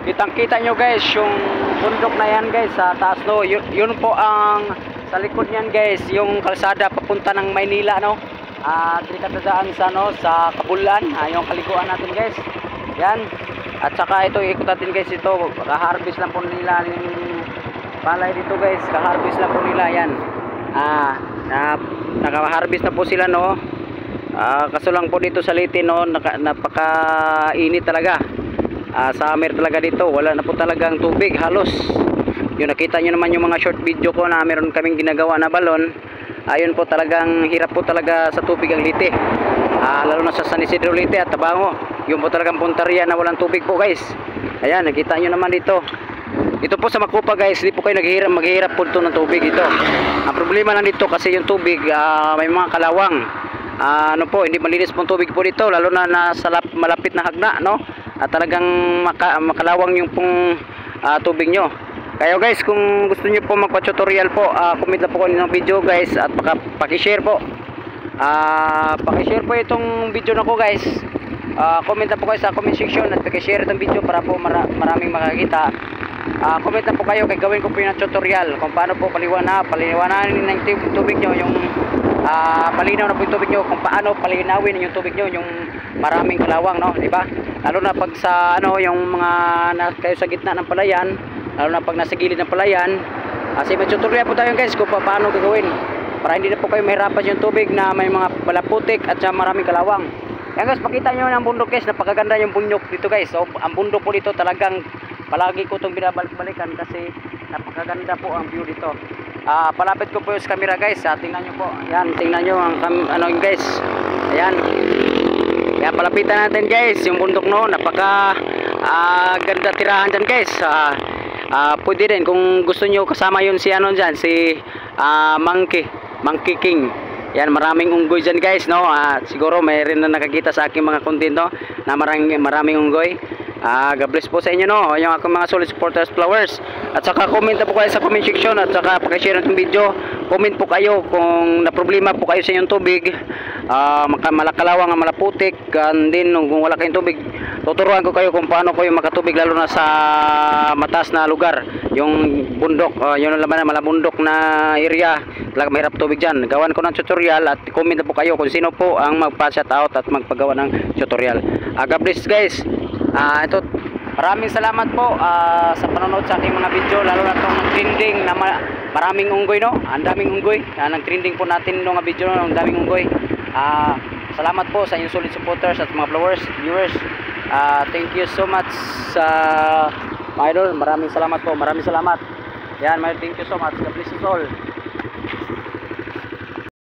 Kitang-kita nyo guys yung bundok na yan guys sa taas no. Yun po ang sa likod niyan guys, yung kalsada papunta ng Maynila no. Dito sa Kabulan, yung kaliguan natin guys. Yan. At saka ito ikot natin guys, ito ka-harvest lang po nila yung palay dito guys, ka-harvest lang po nila yan. Naka-harvest na po sila no. Kaso lang po dito sa Leyte no, napaka-init talaga. Summer talaga dito, wala na po talagang tubig halos. Yung nakita nyo naman yung mga short video ko na meron kaming ginagawa na balon. Ayun po talagang hirap po talaga sa tubig ang Leyte. Lalo na sa San Isidro Leyte at Tabango. Yun po talagang puntarya na walang tubig po guys. Ayan, nakita nyo naman dito. Ito po sa Makupa guys, hindi po kayo maghihirap po ito ng tubig ito. Ang problema lang dito kasi yung tubig may mga kalawang. Hindi malinis po tubig po dito, lalo na nasa malapit na hagna no. At talagang makalawang yung pong tubig nyo. Kaya guys, kung gusto niyo po magpa-tutorial po, comment na po kayo ng video guys at paki-share po. Paki-share po itong video na ko guys. Comment na po kayo sa comment section at paki-share itong video para po maraming makakita. Comment na po kayo kay gawin ko po yung tutorial kung paano po paliwananin ng tubig nyo, yung palinaw na po yung tubig nyo, kung paano palinawin yung tubig nyo, yung maraming kalawang no, di ba? Lalo na pag sa yung mga kayo sa gitna ng palayan, lalo na pag nasa gilid ng palayan, kasi may tutorial po tayo guys kung paano gagawin para hindi na po kayo mahirapan yung tubig na may mga balaputik at maraming kalawang. Yan guys, pakita nyo ng bundok guys, napakaganda yung bundok dito guys. So ang bundok po dito talagang palagi ko itong binabalik-balikan kasi napakaganda po ang view dito. Palapit ko po yung camera guys, tingnan nyo po. Yan, tingnan nyo ang guys. Ayan. Yan, palapitan natin guys yung bundok no, napaka ganda tirahan dyan guys. Pwede din kung gusto nyo kasama yun si si Monkey King. Yan, maraming unggoy dyan guys no. Siguro mayroon na nakakita sa aking mga content no, na maraming unggoy. God bless po sa inyo no, yung akong mga solid supporters flowers. At saka comment na po kayo sa comment section at saka paki-share ng video. Comment po kayo kung na problema po kayo sa inyong tubig, malakalawang, malaputik, and then kung wala kayong tubig, tuturuan ko kayo kung paano kayo makatubig lalo na sa mataas na lugar, yung bundok, yun ang laman na malabundok na area, talaga mahirap tubig dyan. Gawan ko ng tutorial at comment na po kayo kung sino po ang magpa-shout out at magpagawa ng tutorial. God bless guys. Ito, maraming salamat po sa panonood sa aking mga video, lalo na itong trending na maraming unggoy no, ang daming unggoy, nag-trending po natin ng video no, ang daming unggoy. Salamat po sa inyong solid supporters at mga viewers. Thank you so much my idol, maraming salamat po, maraming salamat. Yan, thank you so much. God bless you all.